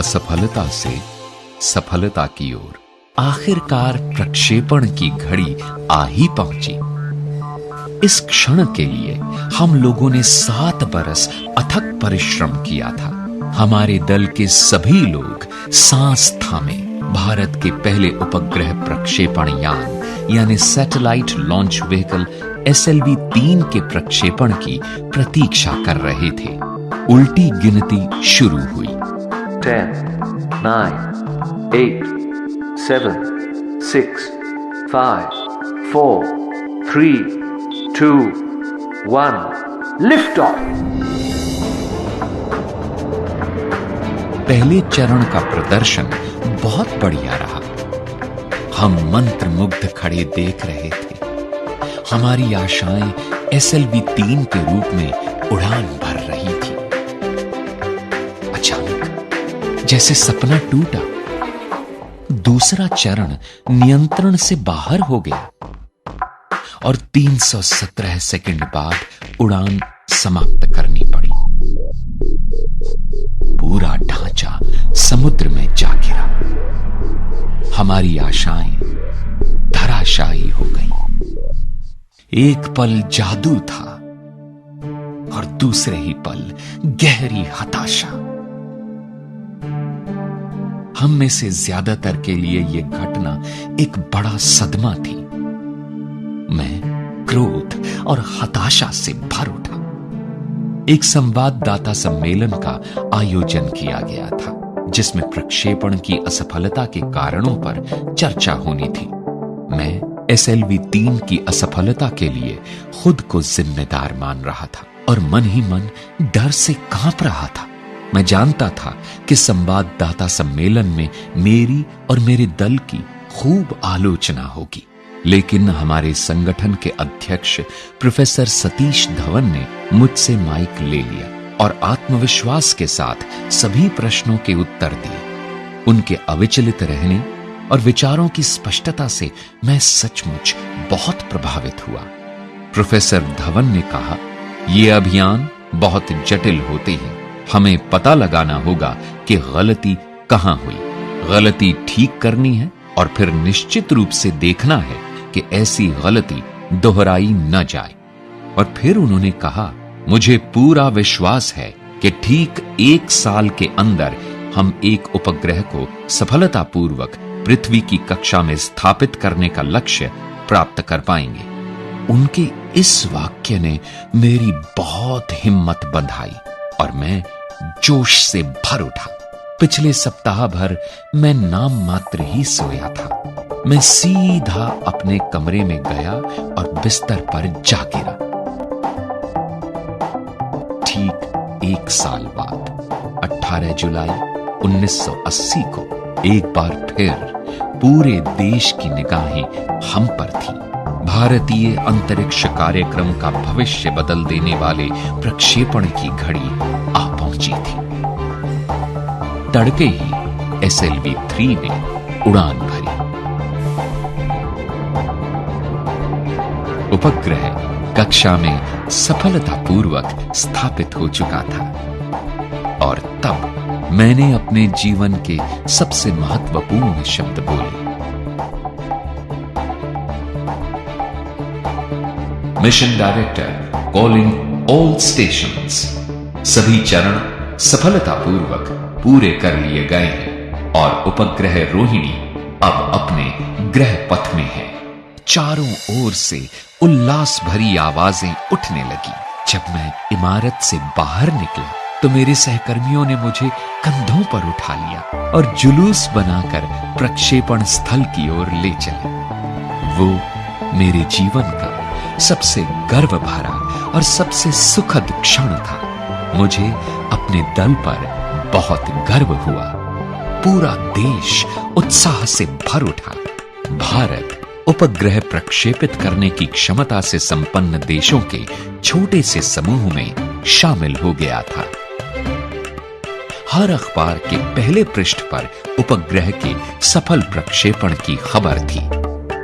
असफलता से सफलता की ओर आखिरकार प्रक्षेपण की घड़ी आ ही पहुंची। इस क्षण के लिए हम लोगों ने 7 बरस अथक परिश्रम किया था। हमारे दल के सभी लोग सांस थामे भारत के पहले उपग्रह प्रक्षेपण यान यानी सैटेलाइट लॉन्च व्हीकल SLV-3 के प्रक्षेपण की प्रतीक्षा कर रहे थे। उल्टी गिनती शुरू हुई। 10, 9, 8, 7, 6, 5, 4, 3, 2, 1, लिफ्ट ऑफ। पहले चरण का प्रदर्शन बहुत बढ़िया रहा। हम मंत्रमुग्ध खड़े देख रहे थे। हमारी आशाएं SLV-3 के रूप में उड़ान भर रही थी। अचानक जैसे सपना टूटा, दूसरा चरण नियंत्रण से बाहर हो गया और 317 सेकंड बाद उड़ान समाप्त करनी पड़ी। पूरा ढांचा समुद्र में जा गिरा। हमारी आशाएं धराशायी हो गईं। एक पल जादू था और दूसरे ही पल गहरी हताशा। हम में से ज्यादातर के लिए यह घटना एक बड़ा सदमा थी। मैं क्रोध और हताशा से भर उठा। एक संवाददाता सम्मेलन का आयोजन किया गया था, जिसमें प्रक्षेपण की असफलता के कारणों पर चर्चा होनी थी। मैं SLV-3 की असफलता के लिए खुद को जिम्मेदार मान रहा था और मन ही मन डर से कांप रहा था। मैं जानता था कि संवाददाता सम्मेलन में मेरी और मेरे दल की खूब आलोचना होगी, लेकिन हमारे संगठन के अध्यक्ष प्रोफेसर सतीश धवन ने मुझसे माइक ले लिया और आत्मविश्वास के साथ सभी प्रश्नों के उत्तर दिए। उनके अविचलित रहने और विचारों की स्पष्टता से मैं सचमुच बहुत प्रभावित हुआ। प्रोफेसर धवन ने कहा, यह अभियान बहुत जटिल होते हैं। हमें पता लगाना होगा कि गलती कहां हुई, गलती ठीक करनी है और फिर निश्चित रूप से देखना है कि ऐसी गलती दोहराई न जाए। और फिर उन्होंने कहा, मुझे पूरा विश्वास है कि ठीक 1 साल के अंदर हम एक उपग्रह को सफलतापूर्वक पृथ्वी की कक्षा में स्थापित करने का लक्ष्य प्राप्त कर पाएंगे। उनके इस वाक्य ने मेरी बहुत हिम्मत बंधाई और मैं जोश से भर उठा। पिछले सप्ताह भर मैं नाम मात्र ही सोया था। मैं सीधा अपने कमरे में गया और बिस्तर पर जा गिरा। ठीक 1 साल बाद 18 जुलाई 1980 को एक बार फिर पूरे देश की निगाहें हम पर थी। भारतीय अंतरिक्ष कार्यक्रम का भविष्य बदल देने वाले प्रक्षेपण की घड़ी आ पहुंची थी। तड़के ही SLV-3 ने उड़ान भरी। उपग्रह कक्षा में सफलतापूर्वक स्थापित हो चुका था और तब मैंने अपने जीवन के सबसे महत्वपूर्ण शब्द बोले। Mission director calling all stations. सभी चरण सफलतापूर्वक पूरे कर लिए गए हैं और उपग्रह रोहिणी अब अपने ग्रह पथ में है। चारों ओर से उल्लास भरी आवाजें उठने लगी। जब मैं इमारत से बाहर निकला तो मेरे सहकर्मियों ने मुझे कंधों पर उठा लिया और जुलूस बनाकर प्रक्षेपण स्थल की ओर ले चले। वो मेरे जीवन का सबसे गर्व भरा और सबसे सुखद क्षण था। मुझे अपने दल पर बहुत गर्व हुआ। पूरा देश उत्साह से भर उठा। भारत उपग्रह प्रक्षेपित करने की क्षमता से संपन्न देशों के छोटे से समूह में शामिल हो गया था। हर अखबार के पहले पृष्ठ पर उपग्रह के सफल प्रक्षेपण की खबर थी।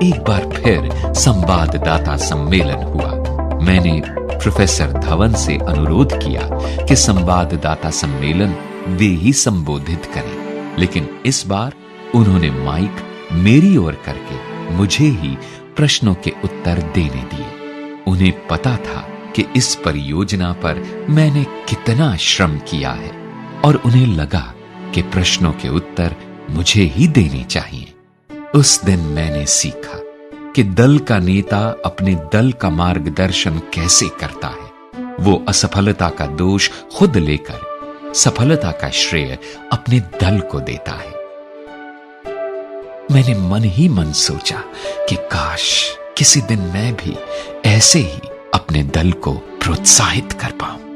एक बार फिर संवाददाता सम्मेलन हुआ। मैंने प्रोफेसर धवन से अनुरोध किया कि संवाददाता सम्मेलन वे ही संबोधित करें। लेकिन इस बार उन्होंने माइक मेरी ओर करके मुझे ही प्रश्नों के उत्तर देने दिए। उन्हें पता था कि इस परियोजना पर मैंने कितना श्रम किया है और उन्हें लगा कि प्रश्नों के उत्तर मुझे ही देने चाहिए। उस दिन मैंने सीखा कि दल का नेता अपने दल का मार्गदर्शन कैसे करता है। वो असफलता का दोष खुद लेकर सफलता का श्रेय अपने दल को देता है। मैंने मन ही मन सोचा कि काश किसी दिन मैं भी ऐसे ही अपने दल को प्रोत्साहित कर पाऊं।